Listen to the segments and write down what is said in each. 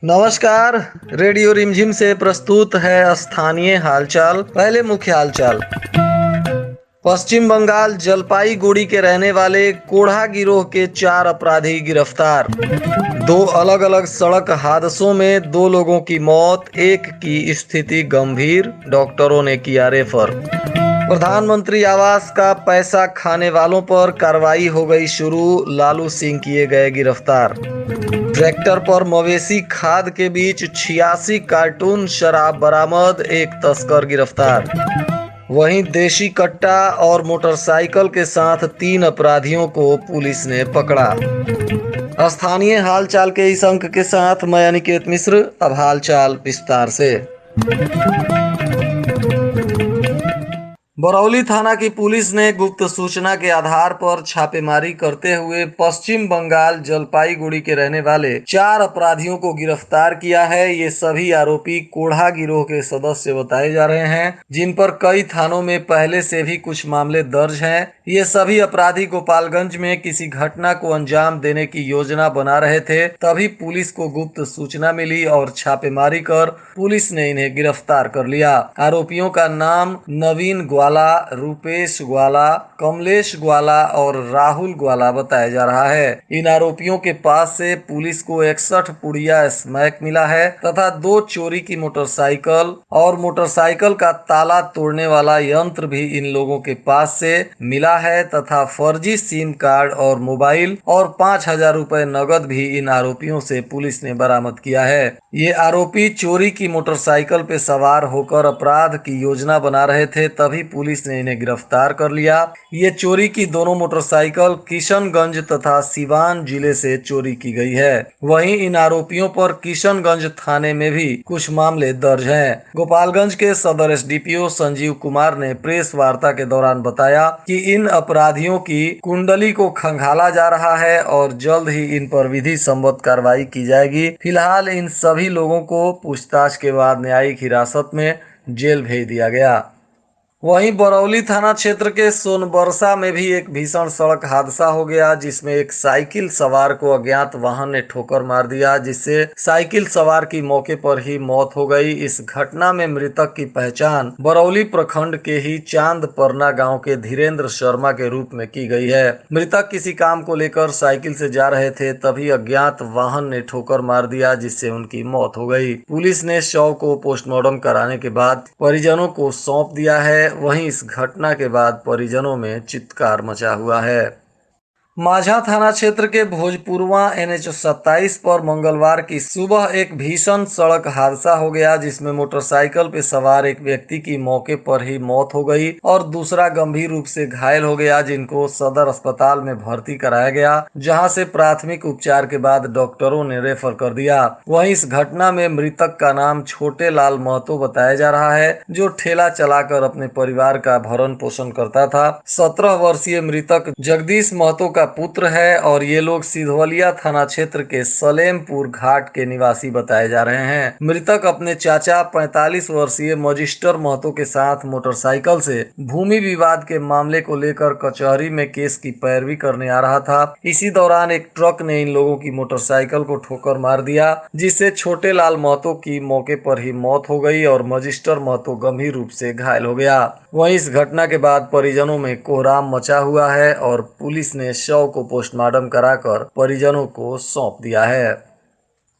नमस्कार। रेडियो रिमझिम से प्रस्तुत है स्थानीय हालचाल। पहले मुख्य हालचाल। पश्चिम बंगाल जलपाईगुड़ी के रहने वाले कोढ़ा गिरोह के 4 अपराधी गिरफ्तार। 2 अलग अलग सड़क हादसों में 2 लोगों की मौत, एक की स्थिति गंभीर, डॉक्टरों ने किया रेफर। प्रधानमंत्री आवास का पैसा खाने वालों पर कार्रवाई हो गई शुरू, लालू सिंह किए गए गिरफ्तार। ट्रैक्टर पर मवेशी खाद के बीच 86 कार्टून शराब बरामद, एक तस्कर गिरफ्तार। वहीं देशी कट्टा और मोटरसाइकिल के साथ 3 अपराधियों को पुलिस ने पकड़ा। स्थानीय हालचाल के इस अंक के साथ मैं अनिकेत मिश्र। अब हालचाल विस्तार से। बरौली थाना की पुलिस ने गुप्त सूचना के आधार पर छापेमारी करते हुए पश्चिम बंगाल जलपाईगुड़ी के रहने वाले 4 अपराधियों को गिरफ्तार किया है। ये सभी आरोपी कोढ़ा गिरोह के सदस्य बताए जा रहे हैं, जिन पर कई थानों में पहले से भी कुछ मामले दर्ज हैं। ये सभी अपराधी गोपालगंज में किसी घटना को अंजाम देने की योजना बना रहे थे, तभी पुलिस को गुप्त सूचना मिली और छापेमारी कर पुलिस ने इन्हें गिरफ्तार कर लिया। आरोपियों का नाम नवीन ग्वाला, रूपेश ग्वाला, कमलेश ग्वाला और राहुल ग्वाला बताया जा रहा है। इन आरोपियों के पास से पुलिस को 61 पुड़िया स्मैक मिला है तथा 2 चोरी की मोटरसाइकिल और मोटरसाइकिल का ताला तोड़ने वाला यंत्र भी इन लोगों के पास से मिला है तथा फर्जी सिम कार्ड और मोबाइल और 5,000 रुपए नगद भी इन आरोपियों से पुलिस ने बरामद किया है। ये आरोपी चोरी की मोटरसाइकिल पे सवार होकर अपराध की योजना बना रहे थे, तभी पुलिस ने इन्हें गिरफ्तार कर लिया। ये चोरी की दोनों मोटरसाइकिल किशनगंज तथा सिवान जिले से चोरी की गई है। वहीं इन आरोपियों पर किशनगंज थाने में भी कुछ मामले दर्ज हैं। गोपालगंज के सदर एसडीपीओ संजीव कुमार ने प्रेस वार्ता के दौरान बताया कि इन अपराधियों की कुंडली को खंगाला जा रहा है और जल्द ही इन पर विधि सम्मत कार्रवाई की जाएगी। फिलहाल इन सभी लोगों को पूछताछ के बाद न्यायिक हिरासत में जेल भेज दिया गया। वहीं बरौली थाना क्षेत्र के सोनबरसा में भी एक भीषण सड़क हादसा हो गया, जिसमें एक साइकिल सवार को अज्ञात वाहन ने ठोकर मार दिया, जिससे साइकिल सवार की मौके पर ही मौत हो गई। इस घटना में मृतक की पहचान बरौली प्रखंड के ही चांदपरना गांव के धीरेन्द्र शर्मा के रूप में की गई है। मृतक किसी काम को लेकर साइकिल से जा रहे थे, तभी अज्ञात वाहन ने ठोकर मार दिया, जिससे उनकी मौत हो गई। पुलिस ने शव को पोस्टमार्टम कराने के बाद परिजनों को सौंप दिया है। वहीं इस घटना के बाद परिजनों में चित्कार मचा हुआ है। माझा थाना क्षेत्र के भोजपुरवा NH 27 पर मंगलवार की सुबह एक भीषण सड़क हादसा हो गया, जिसमें मोटरसाइकिल पे सवार एक व्यक्ति की मौके पर ही मौत हो गई और दूसरा गंभीर रूप से घायल हो गया, जिनको सदर अस्पताल में भर्ती कराया गया, जहां से प्राथमिक उपचार के बाद डॉक्टरों ने रेफर कर दिया। वहीं इस घटना में मृतक का नाम छोटे लाल महतो बताया जा रहा है, जो ठेला चलाकर अपने परिवार का भरण पोषण करता था। 17 वर्षीय मृतक जगदीश महतो का पुत्र है और ये लोग सिधवलिया थाना क्षेत्र के सलेमपुर घाट के निवासी बताए जा रहे हैं। मृतक अपने चाचा 45 वर्षीय मजिस्टर महतो के साथ मोटरसाइकिल से भूमि विवाद के मामले को लेकर कचहरी में केस की पैरवी करने आ रहा था। इसी दौरान एक ट्रक ने इन लोगों की मोटरसाइकिल को ठोकर मार दिया, जिससे छोटे लाल महतो की मौके पर ही मौत हो गई और मजिस्टर महतो गंभीर रूप से घायल हो गया। वहीं इस घटना के बाद परिजनों में कोहराम मचा हुआ है और पुलिस ने शव को पोस्टमार्टम कराकर परिजनों को सौंप दिया है।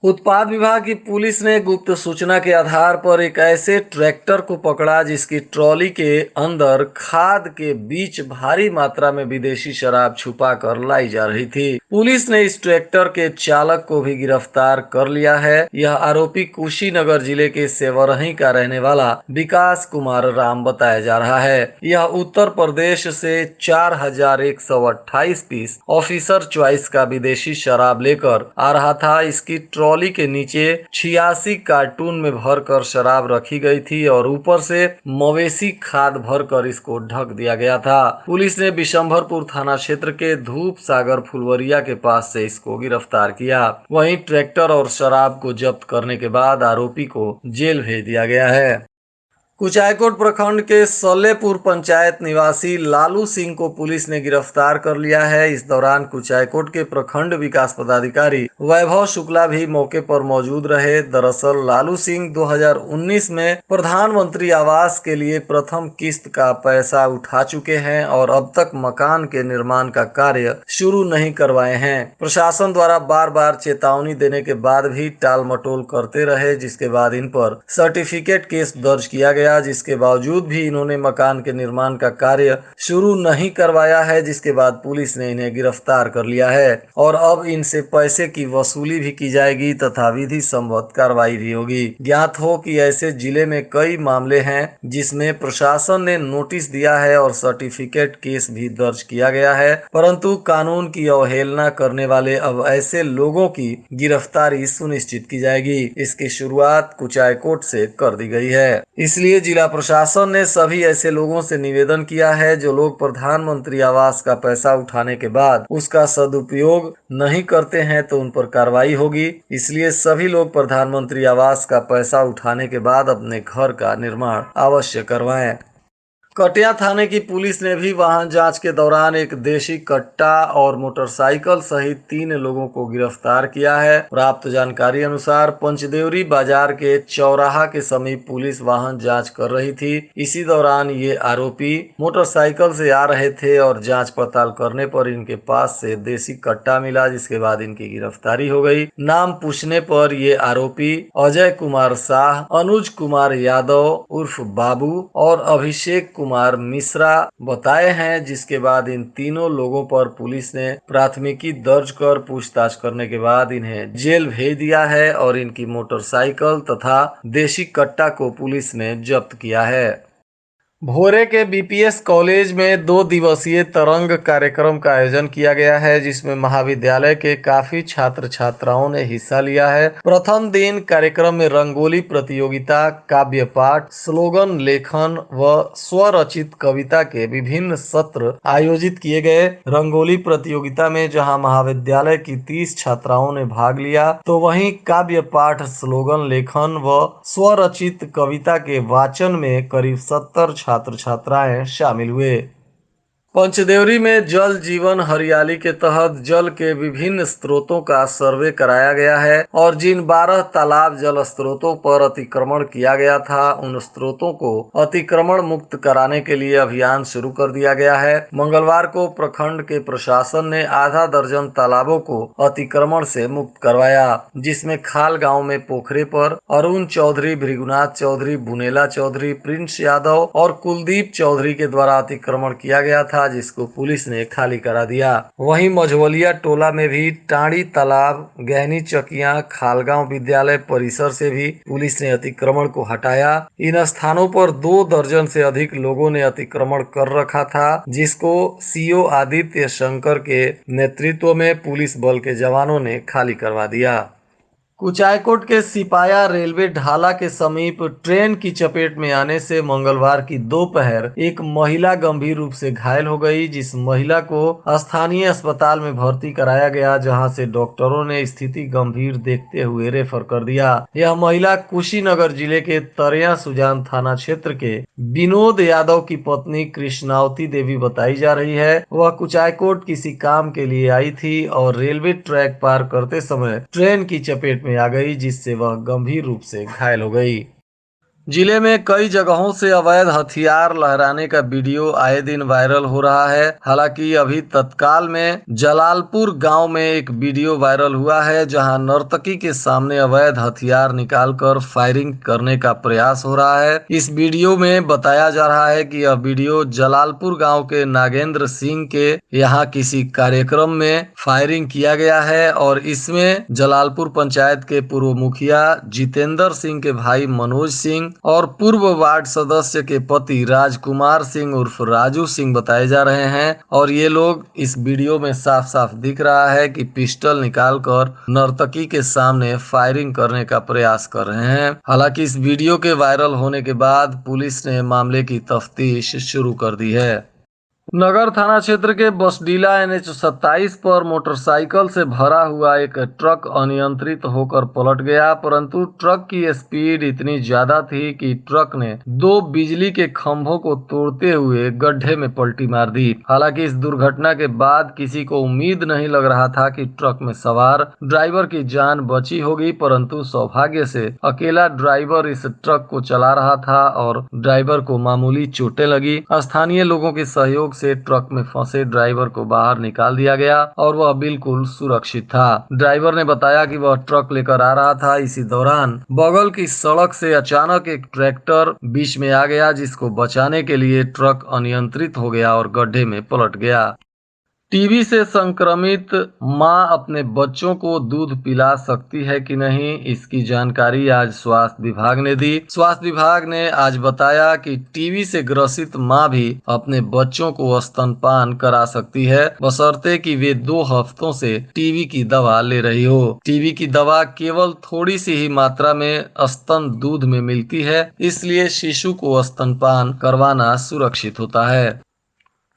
उत्पाद विभाग की पुलिस ने गुप्त सूचना के आधार पर एक ऐसे ट्रैक्टर को पकड़ा, जिसकी ट्रॉली के अंदर खाद के बीच भारी मात्रा में विदेशी शराब छुपा कर लाई जा रही थी। पुलिस ने इस ट्रैक्टर के चालक को भी गिरफ्तार कर लिया है। यह आरोपी कुशीनगर जिले के सेवरही का रहने वाला विकास कुमार राम बताया जा रहा है। यह उत्तर प्रदेश से 4,128 पीस ऑफिसर चॉइस का विदेशी शराब लेकर आ रहा था। इसकी ट्रॉली के नीचे 86 कार्टून में भरकर शराब रखी गई थी और ऊपर से मवेशी खाद भरकर इसको ढक दिया गया था। पुलिस ने बिशंभरपुर थाना क्षेत्र के धूप सागर फुलवरिया के पास से इसको गिरफ्तार किया। वहीं ट्रैक्टर और शराब को जब्त करने के बाद आरोपी को जेल भेज दिया गया है। कुचायकोट प्रखंड के सल्लेपुर पंचायत निवासी लालू सिंह को पुलिस ने गिरफ्तार कर लिया है। इस दौरान कुचायकोट के प्रखंड विकास पदाधिकारी वैभव शुक्ला भी मौके पर मौजूद रहे। दरअसल लालू सिंह 2019 में प्रधानमंत्री आवास के लिए प्रथम किस्त का पैसा उठा चुके हैं और अब तक मकान के निर्माण का कार्य शुरू नहीं करवाए हैं। प्रशासन द्वारा बार बार चेतावनी देने के बाद भी टाल मटोल करते रहे, जिसके बाद इन पर सर्टिफिकेट केस दर्ज किया गया, जिसके बावजूद भी इन्होंने मकान के निर्माण का कार्य शुरू नहीं करवाया है, जिसके बाद पुलिस ने इन्हें गिरफ्तार कर लिया है और अब इनसे पैसे की वसूली भी की जाएगी तथा विधि सम्मत कार्रवाई भी होगी। ज्ञात हो कि ऐसे जिले में कई मामले हैं जिसमें प्रशासन ने नोटिस दिया है और सर्टिफिकेट केस भी दर्ज किया गया है, परंतु कानून की अवहेलना करने वाले अब ऐसे लोगों की गिरफ्तारी सुनिश्चित की जाएगी। इसकी शुरुआत कुचायकोट से कर दी गई है। इसलिए जिला प्रशासन ने सभी ऐसे लोगों से निवेदन किया है जो लोग प्रधानमंत्री आवास का पैसा उठाने के बाद उसका सदुपयोग नहीं करते हैं तो उन पर कार्रवाई होगी। इसलिए सभी लोग प्रधानमंत्री आवास का पैसा उठाने के बाद अपने घर का निर्माण अवश्य करवाएं। कटिया थाने की पुलिस ने भी वाहन जांच के दौरान एक देशी कट्टा और मोटरसाइकिल सहित 3 लोगों को गिरफ्तार किया है। प्राप्त जानकारी अनुसार पंचदेवरी बाजार के चौराहा के समीप पुलिस वाहन जांच कर रही थी। इसी दौरान ये आरोपी मोटरसाइकिल से आ रहे थे और जांच पड़ताल करने पर इनके पास से देशी कट्टा मिला, जिसके बाद इनकी गिरफ्तारी हो गई। नाम पूछने पर ये आरोपी अजय कुमार शाह, अनुज कुमार यादव उर्फ बाबू और अभिषेक कुमार मिश्रा बताए हैं, जिसके बाद इन तीनों लोगों पर पुलिस ने प्राथमिकी दर्ज कर पूछताछ करने के बाद इन्हें जेल भेज दिया है और इनकी मोटरसाइकिल तथा देशी कट्टा को पुलिस ने जब्त किया है। भोरे के बीपीएस कॉलेज में 2 दिवसीय तरंग कार्यक्रम का आयोजन किया गया है, जिसमें महाविद्यालय के काफी छात्र छात्राओं ने हिस्सा लिया है। प्रथम दिन कार्यक्रम में रंगोली प्रतियोगिता, काव्य पाठ, स्लोगन लेखन व स्वरचित कविता के विभिन्न सत्र आयोजित किए गए। रंगोली प्रतियोगिता में जहां महाविद्यालय की 30 छात्राओं ने भाग लिया, तो वहीं काव्य पाठ, स्लोगन लेखन व स्वरचित कविता के वाचन में करीब 70 छात्र छात्राएं शामिल हुए। पंचदेवरी में जल जीवन हरियाली के तहत जल के विभिन्न स्रोतों का सर्वे कराया गया है और जिन 12 तालाब जल स्रोतों पर अतिक्रमण किया गया था, उन स्रोतों को अतिक्रमण मुक्त कराने के लिए अभियान शुरू कर दिया गया है। मंगलवार को प्रखंड के प्रशासन ने आधा दर्जन तालाबों को अतिक्रमण से मुक्त करवाया, जिसमें खाल गाँव में पोखरे पर अरुण चौधरी, भृगुनाथ चौधरी, बुनेला चौधरी, प्रिंस यादव और कुलदीप चौधरी के द्वारा अतिक्रमण किया गया था, जिसको पुलिस ने खाली करा दिया। वहीं मझवलिया टोला में भी टाड़ी तालाब, गहनी चकिया, खालगांव विद्यालय परिसर से भी पुलिस ने अतिक्रमण को हटाया। इन स्थानों पर 2 दर्जन से अधिक लोगों ने अतिक्रमण कर रखा था, जिसको सीओ आदित्य शंकर के नेतृत्व में पुलिस बल के जवानों ने खाली करवा दिया। कुचायकोट के सिपाया रेलवे ढाला के समीप ट्रेन की चपेट में आने से मंगलवार की दोपहर एक महिला गंभीर रूप से घायल हो गई, जिस महिला को स्थानीय अस्पताल में भर्ती कराया गया, जहां से डॉक्टरों ने स्थिति गंभीर देखते हुए रेफर कर दिया। यह महिला कुशीनगर जिले के तरया सुजान थाना क्षेत्र के विनोद यादव की पत्नी कृष्णावती देवी बताई जा रही है। वह कुचायकोट किसी काम के लिए आई थी और रेलवे ट्रैक पार करते समय ट्रेन की चपेट में आ गई, जिससे वह गंभीर रूप से घायल हो गई। जिले में कई जगहों से अवैध हथियार लहराने का वीडियो आए दिन वायरल हो रहा है। हालांकि अभी तत्काल में जलालपुर गांव में एक वीडियो वायरल हुआ है, जहां नर्तकी के सामने अवैध हथियार निकालकर फायरिंग करने का प्रयास हो रहा है। इस वीडियो में बताया जा रहा है कि यह वीडियो जलालपुर गांव के नागेंद्र सिंह के यहाँ किसी कार्यक्रम में फायरिंग किया गया है और इसमें जलालपुर पंचायत के पूर्व मुखिया जितेंद्र सिंह के भाई मनोज सिंह और पूर्व वार्ड सदस्य के पति राजकुमार सिंह उर्फ राजू सिंह बताए जा रहे हैं और ये लोग इस वीडियो में साफ साफ दिख रहा है कि पिस्टल निकालकर नर्तकी के सामने फायरिंग करने का प्रयास कर रहे हैं। हालांकि इस वीडियो के वायरल होने के बाद पुलिस ने मामले की तफ्तीश शुरू कर दी है। नगर थाना क्षेत्र के बसडीला NH 27 पर मोटरसाइकिल से भरा हुआ एक ट्रक अनियंत्रित होकर पलट गया, परंतु ट्रक की स्पीड इतनी ज्यादा थी कि ट्रक ने दो बिजली के खंभों को तोड़ते हुए गड्ढे में पलटी मार दी। हालांकि इस दुर्घटना के बाद किसी को उम्मीद नहीं लग रहा था कि ट्रक में सवार ड्राइवर की जान बची होगी, परंतु सौभाग्य से अकेला ड्राइवर इस ट्रक को चला रहा था और ड्राइवर को मामूली चोटें लगी। स्थानीय लोगों के सहयोग से ट्रक में फंसे ड्राइवर को बाहर निकाल दिया गया और वह बिल्कुल सुरक्षित था। ड्राइवर ने बताया कि वह ट्रक लेकर आ रहा था। इसी दौरान बगल की सड़क से अचानक एक ट्रैक्टर बीच में आ गया, जिसको बचाने के लिए ट्रक अनियंत्रित हो गया और गड्ढे में पलट गया। टीबी से संक्रमित मां अपने बच्चों को दूध पिला सकती है कि नहीं, इसकी जानकारी आज स्वास्थ्य विभाग ने दी। स्वास्थ्य विभाग ने आज बताया कि टीबी से ग्रसित मां भी अपने बच्चों को स्तनपान करा सकती है, बशर्ते कि वे 2 हफ्तों से टीबी की दवा ले रही हो। टीबी की दवा केवल थोड़ी सी ही मात्रा में स्तन दूध में मिलती है, इसलिए शिशु को स्तनपान करवाना सुरक्षित होता है।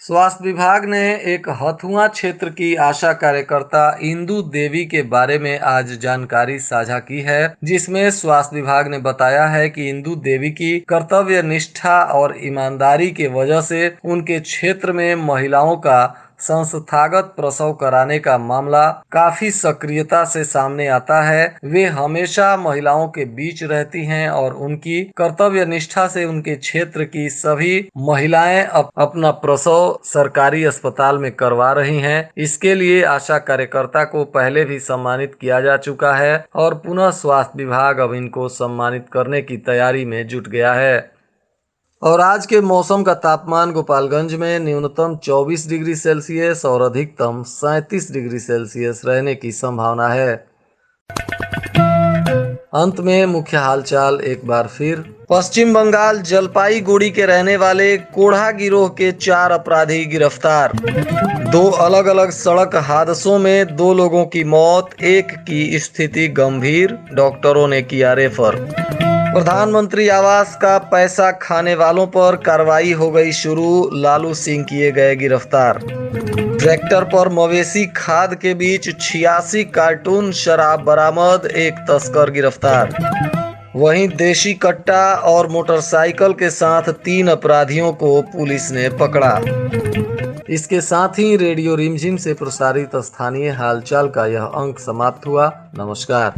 स्वास्थ्य विभाग ने एक हथुआ क्षेत्र की आशा कार्यकर्ता इंदु देवी के बारे में आज जानकारी साझा की है, जिसमें स्वास्थ्य विभाग ने बताया है कि इंदु देवी की कर्तव्य निष्ठा और ईमानदारी के वजह से उनके क्षेत्र में महिलाओं का संस्थागत प्रसव कराने का मामला काफी सक्रियता से सामने आता है। वे हमेशा महिलाओं के बीच रहती हैं और उनकी कर्तव्य निष्ठा से उनके क्षेत्र की सभी महिलाएं अपना प्रसव सरकारी अस्पताल में करवा रही हैं। इसके लिए आशा कार्यकर्ता को पहले भी सम्मानित किया जा चुका है और पुनः स्वास्थ्य विभाग अब इनको सम्मानित करने की तैयारी में जुट गया है। और आज के मौसम का तापमान गोपालगंज में न्यूनतम 24 डिग्री सेल्सियस और अधिकतम 37 डिग्री सेल्सियस रहने की संभावना है। अंत में मुख्य हालचाल एक बार फिर। पश्चिम बंगाल जलपाईगुड़ी के रहने वाले कोढ़ा गिरोह के 4 अपराधी गिरफ्तार। 2 अलग अलग सड़क हादसों में 2 लोगों की मौत, एक की स्थिति गंभीर, डॉक्टरों ने किया रेफर। प्रधानमंत्री आवास का पैसा खाने वालों पर कार्रवाई हो गई शुरू, लालू सिंह किए गए गिरफ्तार। ट्रैक्टर पर मवेशी खाद के बीच 86 कार्टून शराब बरामद, एक तस्कर गिरफ्तार। वहीं देशी कट्टा और मोटरसाइकिल के साथ 3 अपराधियों को पुलिस ने पकड़ा। इसके साथ ही रेडियो रिमझिम से प्रसारित स्थानीय हालचाल का यह अंक समाप्त हुआ। नमस्कार।